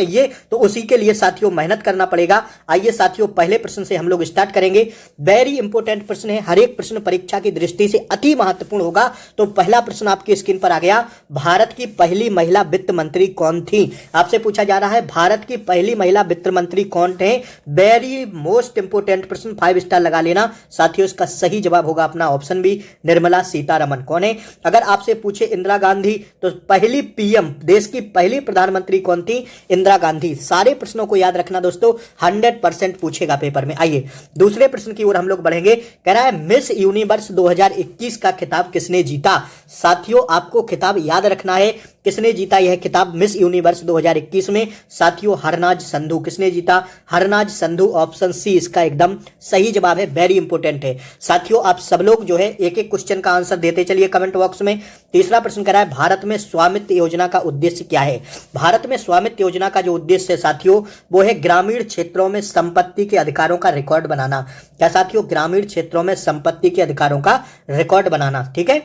चाहिए, तो उसी के लिए साथियों मेहनत करना पड़ेगा। आइए साथियों पहले प्रश्न से हम लोग स्टार्ट करेंगे। वेरी इंपॉर्टेंट प्रश्न है, हर एक प्रश्न परीक्षा की दृष्टि से अति महत्वपूर्ण होगा। तो पहला प्रश्न आपकी स्क्रीन पर आ गया, भारत की पहली महिला वित्त मंत्री कौन थी? आपसे पूछा जा रहा है भारत की पहली महिला वित्त मंत्री कौन थे? वेरी मोस्ट इंपोर्टेंट प्रश्न, 5 स्टार लगा लेना साथियों। इसका सही जवाब होगा अपना ऑप्शन बी, निर्मला सीतारमन। कौन है? अगर आपसे पूछे इंदिरा गांधी, तो पहली पीएम, देश की पहली प्रधानमंत्री कौन थी? इंदिरा गांधी। सारे प्रश्नों को याद रखना दोस्तों, 100% पूछेगा पेपर में। आइए दूसरे प्रश्न की ओर हम लोग बढ़ेंगे। कह रहा है मिस यूनिवर्स 2021 का खिताब किसने जीता? साथियों आपको खिताब याद रखना है, किसने जीता यह खिताब मिस यूनिवर्स 2021 में? साथियों हरनाज संधू। किसने जीता? हरनाज संधू। ऑप्शन सी इसका एकदम सही जवाब है, वेरी इंपॉर्टेंट है साथियों। आप सब लोग जो है एक एक क्वेश्चन का आंसर देते चलिए कमेंट बॉक्स में। तीसरा प्रश्न कह रहा है भारत में स्वामित्व योजना का उद्देश्य क्या है? भारत में स्वामित्व योजना का जो उद्देश्य है साथियों, वो है ग्रामीण क्षेत्रों में संपत्ति के अधिकारों का रिकॉर्ड बनाना। क्या साथियों? ग्रामीण क्षेत्रों में संपत्ति के अधिकारों का रिकॉर्ड बनाना। ठीक है,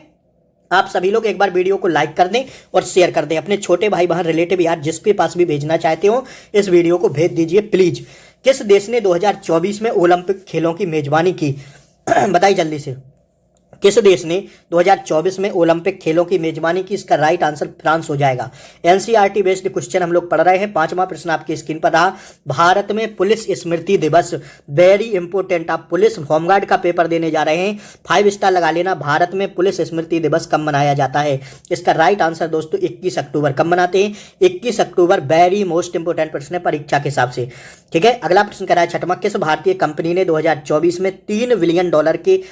आप सभी लोग एक बार वीडियो को लाइक कर दें और शेयर कर दें अपने छोटे भाई बहन रिलेटिव यार जिसके पास भी भेजना चाहते हो, इस वीडियो को भेज दीजिए प्लीज। किस देश ने 2024 में ओलंपिक खेलों की मेजबानी की? बताइए जल्दी से, किस देश ने 2024 में ओलंपिक खेलों की मेजबानी की? इसका राइट आंसर फ्रांस हो जाएगा। एनसीईआरटी बेस्ड क्वेश्चन हम लोग पढ़ रहे हैं। 5वां प्रश्न आपकी स्क्रीन पर रहा, भारत में पुलिस स्मृति दिवस, वेरी इंपोर्टेंट। आप पुलिस होमगार्ड का पेपर देने जा रहे हैं, 5 स्टार लगा लेना। भारत में पुलिस स्मृति दिवस कब मनाया जाता है? इसका राइट आंसर दोस्तों 21 अक्टूबर। कब मनाते हैं? 21 अक्टूबर। वेरी मोस्ट इंपोर्टेंट प्रश्न है परीक्षा के हिसाब से। ठीक है, अगला प्रश्न कह रहा है 6वां, किस भारतीय कंपनी ने 2024 में $3 बिलियन के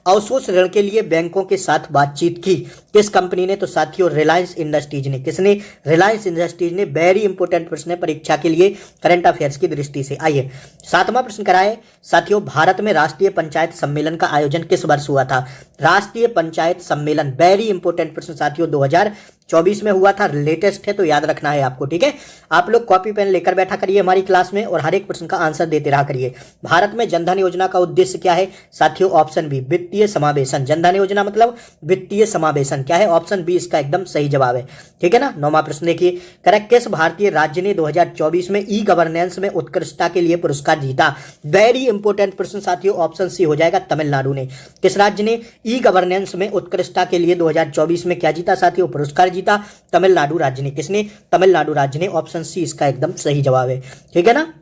अवशोष ऋण के लिए बैंकों के साथ बातचीत की? किस कंपनी ने? तो साथियों रिलायंस इंडस्ट्रीज ने। किसने? रिलायंस इंडस्ट्रीज ने। वेरी इंपोर्टेंट प्रश्न है परीक्षा के लिए करंट अफेयर्स की दृष्टि से। आइए 7वां प्रश्न कराए साथियों, भारत में राष्ट्रीय पंचायत सम्मेलन का आयोजन किस वर्ष हुआ था? राष्ट्रीय पंचायत सम्मेलन, वेरी इंपोर्टेंट प्रश्न साथियों, 2024 में हुआ था। लेटेस्ट है तो याद रखना है आपको। ठीक है, आप लोग कॉपी पेन लेकर बैठा करिए हमारी क्लास में और हर एक प्रश्न का आंसर देते रहा करिए। भारत में जनधन योजना का उद्देश्य क्या है? साथियों ऑप्शन बी, वित्तीय समावेशन। जनधन योजना मतलब वित्तीय समावेशन। क्या है? ऑप्शन बी इसका एकदम सही जवाब है। ठीक है ना। 9वां प्रश्न देखिए, करेक्ट, किस भारतीय राज्य ने 2024 में ई गवर्नेंस में उत्कृष्टता के लिए पुरस्कार जीता? वेरी इंपोर्टेंट प्रश्न साथियों, ऑप्शन सी हो जाएगा, तमिलनाडु ने। किस राज्य ने ई गवर्नेंस में उत्कृष्टता के लिए 2024 में क्या जीता साथियों? पुरस्कार जीता, तमिलनाडु राज्य ने। किसने? तमिलनाडु राज्य ने। ऑप्शन सी इसका एकदम सही जवाब है। ठीक है ना।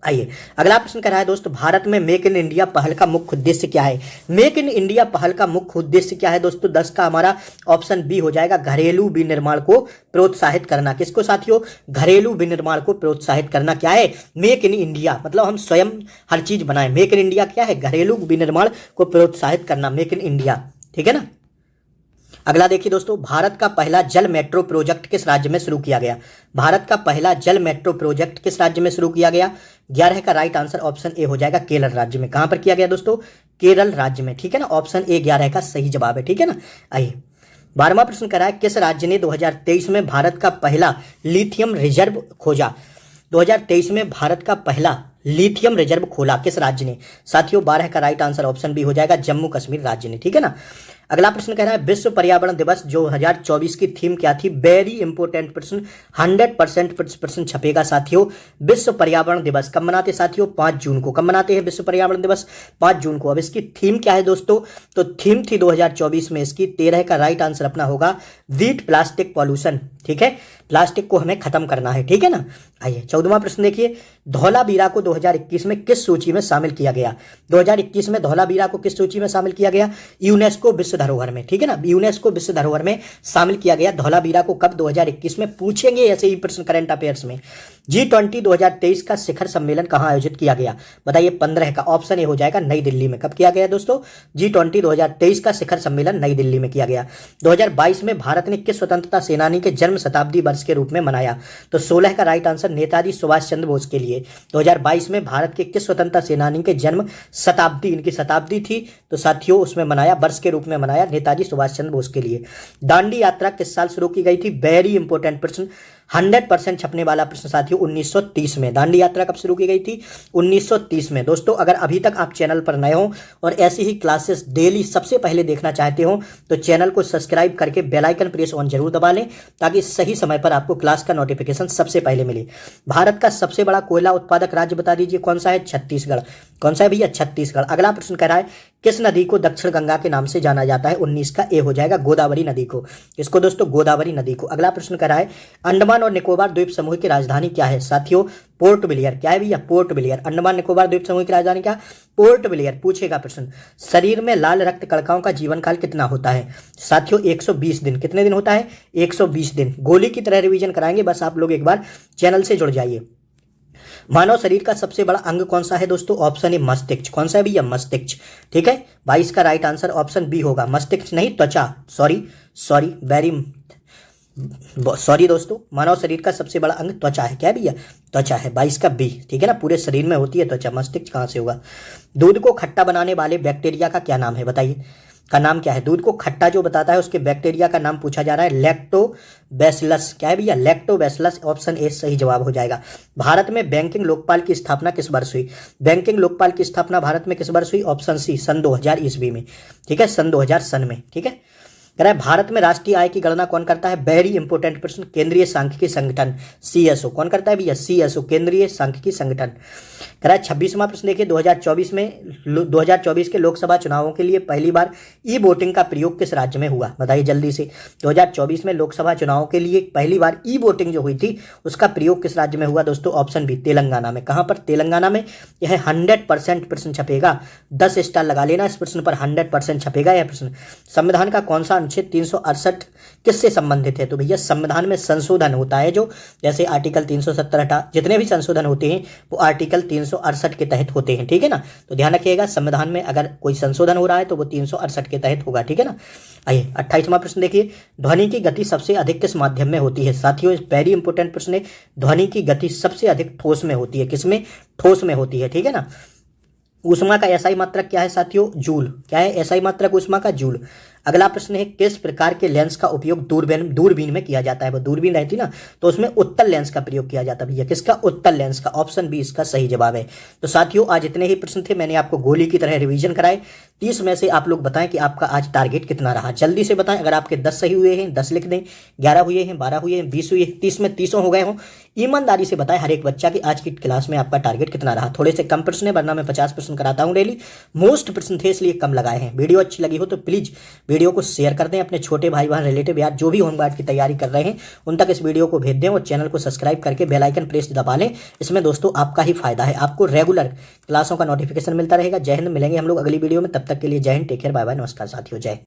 आइए अगला प्रश्न कर रहा है दोस्तों, भारत में मेक इन इंडिया पहल का मुख्य उद्देश्य क्या है? मेक इन इंडिया पहल का मुख्य उद्देश्य क्या है दोस्तों? 10 का हमारा ऑप्शन बी हो जाएगा, घरेलू विनिर्माण को प्रोत्साहित करना। किसको साथियों? घरेलू विनिर्माण को प्रोत्साहित करना। क्या है? मेक इन इंडिया मतलब हम स्वयं हर चीज बनाए। मेक इन इंडिया क्या है? घरेलू विनिर्माण को प्रोत्साहित करना, मेक इन इंडिया। ठीक है ना। अगला देखिए दोस्तों, भारत का पहला जल मेट्रो प्रोजेक्ट किस राज्य में शुरू किया गया? भारत का पहला जल मेट्रो प्रोजेक्ट किस राज्य में शुरू किया गया? 11 का राइट आंसर ऑप्शन ए हो जाएगा, केरल राज्य में। कहां पर किया गया दोस्तों? केरल राज्य में। ठीक है ना, ऑप्शन ए 11 का सही जवाब है। ठीक है ना। आइए 12वां प्रश्न करा है, किस राज्य ने 2023 में भारत का पहला लिथियम रिजर्व खोजा? 2023 में भारत का पहला लिथियम रिजर्व खोला किस राज्य ने? साथियों 12 का राइट आंसर ऑप्शन बी हो जाएगा, जम्मू कश्मीर राज्य ने। ठीक है ना। अगला प्रश्न कह रहा है, विश्व पर्यावरण दिवस 2024 की थीम क्या थी? वेरी इंपोर्टेंट प्रश्न, 100% प्रश्न छपेगा साथियों। विश्व पर्यावरण दिवस कब मनाते साथियों? 5 जून को। कब मनाते हैं विश्व पर्यावरण दिवस? 5 जून को। अब इसकी थीम क्या है दोस्तों? तो थीम थी 2024 में इसकी, 13 का राइट आंसर अपना होगा, वीट प्लास्टिक पॉल्यूशन। ठीक है, प्लास्टिक को हमें खत्म करना है। ठीक है ना। आइए 14वां प्रश्न देखिए, धौलावीरा को 2021 में किस सूची में शामिल किया गया? 2021 में धौलावीरा को किस सूची में शामिल किया गया? यूनेस्को विश्व धरोहर में। ठीक है ना, यूनेस्को विश्व धरोहर में शामिल किया गया धौलावीरा को। कब? 2021 में। पूछेंगे ऐसे ही प्रश्न करंट अफेयर्स में। G20 2023 का शिखर सम्मेलन कहां आयोजित किया गया? बताइए 15 का ऑप्शन ए हो जाएगा, नई दिल्ली में। कब किया गया दोस्तों? G20 2023 का शिखर सम्मेलन नई दिल्ली में किया गया। 2022 में भारत ने किस स्वतंत्रता सेनानी के जन्म शताब्दी वर्ष के रूप में मनाया? तो 16 का राइट आंसर नेताजी सुभाष चंद्र बोस के लिए। 2022 में भारत के किस स्वतंत्रता सेनानी के जन्म शताब्दी, इनकी शताब्दी थी तो साथियों उसमें मनाया, वर्ष के रूप में मनाया नेताजी सुभाष चंद्र बोस के लिए। दांडी यात्रा किस साल शुरू की गई थी? वेरी इंपोर्टेंट प्रश्न, 100% छपने वाला प्रश्न साथियों 1930 में। दांडी यात्रा कब शुरू की गई थी? 1930 में। दोस्तों अगर अभी तक आप चैनल पर नए हो और ऐसी ही क्लासेस डेली सबसे पहले देखना चाहते हो तो चैनल को सब्सक्राइब करके बेल आइकन प्रेस ऑन जरूर दबा लें ताकि सही समय पर आपको क्लास का नोटिफिकेशन सबसे पहले मिले। भारत का सबसे बड़ा कोयला उत्पादक राज्य बता दीजिए कौन सा है? छत्तीसगढ़। कौन सा है भैया? छत्तीसगढ़। अगला प्रश्न कह रहा है किस नदी को दक्षिण गंगा के नाम से जाना जाता है? 19 का ए हो जाएगा, गोदावरी नदी को। इसको दोस्तों गोदावरी नदी को। अगला प्रश्न कह रहा है अंडमान और निकोबार द्वीप समूह की राजधानी क्या है? साथियों पोर्ट ब्लेयर। क्या है भैया? Port Blair. अंडमान निकोबार द्वीप समूह की राजधानी क्या? Port Blair. पूछेगा प्रश्न शरीर में लाल रक्त कणिकाओं का जीवन काल कितना होता है? साथियों 120 दिन। कितने दिन होता है? 120 दिन। गोली की तरह रिवीजन कराएंगे, बस आप लोग एक बार चैनल से जुड़ जाइए। मानव शरीर का सबसे बड़ा अंग कौन सा है दोस्तों? ऑप्शन ए मस्तिष्क। कौन सा है भैया? मस्तिष्क। ठीक है, 22 का राइट आंसर ऑप्शन बी होगा, मस्तिष्क नहीं त्वचा। सॉरी दोस्तों, मानव शरीर का सबसे बड़ा अंग त्वचा है। क्या है भैया? त्वचा है, 22 का बी। ठीक है ना, पूरे शरीर में होती है त्वचा, मस्तिष्क कहां से होगा? दूध को खट्टा बनाने वाले बैक्टीरिया का क्या नाम है? बताइए, का नाम क्या है? दूध को खट्टा जो बताता है उसके बैक्टीरिया का नाम पूछा जा रहा है, लैक्टोबैसिलस। क्या है भैया? लैक्टोबैसिलस। ऑप्शन ए सही जवाब हो जाएगा। भारत में बैंकिंग लोकपाल की स्थापना किस वर्ष हुई? बैंकिंग लोकपाल की स्थापना भारत में किस वर्ष हुई? ऑप्शन सी सन 2000 ईस्वी में। ठीक है, सन 2000 सन में। ठीक है, कह रहा है भारत में राष्ट्रीय आय की गणना कौन करता है? वेरी इंपोर्टेंट प्रश्न, केंद्रीय सांख्यिकी संगठन सीएसओ। कौन करता है भैया? सीएसओ, केंद्रीय सांख्यिकी संगठन। कह रहा है 26वां प्रश्न देखिए 2024 के लोकसभा चुनावों के लिए पहली बार ई वोटिंग का प्रयोग किस राज्य में हुआ? बताइए जल्दी से। 2024 में लोकसभा चुनावों के लिए पहली बार ई वोटिंग जो हुई थी उसका प्रयोग किस राज्य में हुआ दोस्तों? ऑप्शन बी तेलंगाना में। कहां पर? तेलंगाना में। यह 100% प्रश्न छपेगा, 10 स्टार लगा लेना इस प्रश्न पर, 100% छपेगा यह प्रश्न। संविधान का कौन सा अनुच्छेद 368 किससे संबंधित है? तो भैया संविधान में संशोधन होता है जो, जैसे आर्टिकल 370 हटा, जितने भी संशोधन होते हैं वो आर्टिकल 368 के तहत होते हैं। ठीक है ना, तो ध्यान रखिएगा संविधान में अगर कोई संशोधन हो रहा है तो वो 368 के तहत होगा। ठीक है ना। आइए 28वां प्रश्न देखिए, ध्वनि की गति सबसे अधिक किस माध्यम में होती है? साथियों वेरी इंपोर्टेंट प्रश्न है, ध्वनि की गति सबसे अधिक ठोस में होती है। किसमें? ठोस में होती है। ठीक है ना। ऊष्मा का एसआई मात्रक क्या है साथियों? जूल। क्या है एसआई मात्रक ऊष्मा का? जूल। अगला प्रश्न है किस प्रकार के लेंस का उपयोग दूरबीन में किया जाता है? वो दूरबीन रहती ना तो उसमें उत्तल लेंस का प्रयोग किया जाता है भैया। किसका? उत्तल लेंस का। ऑप्शन बी इसका सही जवाब है। तो साथियों आज इतने ही प्रश्न थे, मैंने आपको गोली की तरह रिवीजन कराए। 30 में से आप लोग बताएं कि आपका आज टारगेट कितना रहा, जल्दी से बताएं। अगर आपके 10 सही हुए हैं 10 लिख दें, 11 हुए हैं 12 हुए हैं, 20 हुए हैं, 30 में 30 हो गए हों। ईमानदारी से बताएं हर एक बच्चा कि आज की क्लास में आपका टारगेट कितना रहा। थोड़े से कम प्रश्न है वरना मैं 50 प्रश्न कराता हूं डेली, मोस्ट प्रश्न थे इसलिए कम लगाए हैं। वीडियो अच्छी लगी हो तो प्लीज वीडियो को शेयर कर दें अपने छोटे भाई बहन रिलेटिव यार जो भी होमगार्ड की तैयारी कर रहे हैं उन तक इस वीडियो को भेज दें और चैनल को सब्सक्राइब करके बेल आइकन प्रेस दबा लें। इसमें दोस्तों आपका ही फायदा है, आपको रेगुलर क्लासों का नोटिफिकेशन मिलता रहेगा। जय हिंद, मिलेंगे हम लोग अगली वीडियो में, तब तक के लिए जय हिंद, टेक केयर, बाय बाय, नमस्कार साथियों, जय।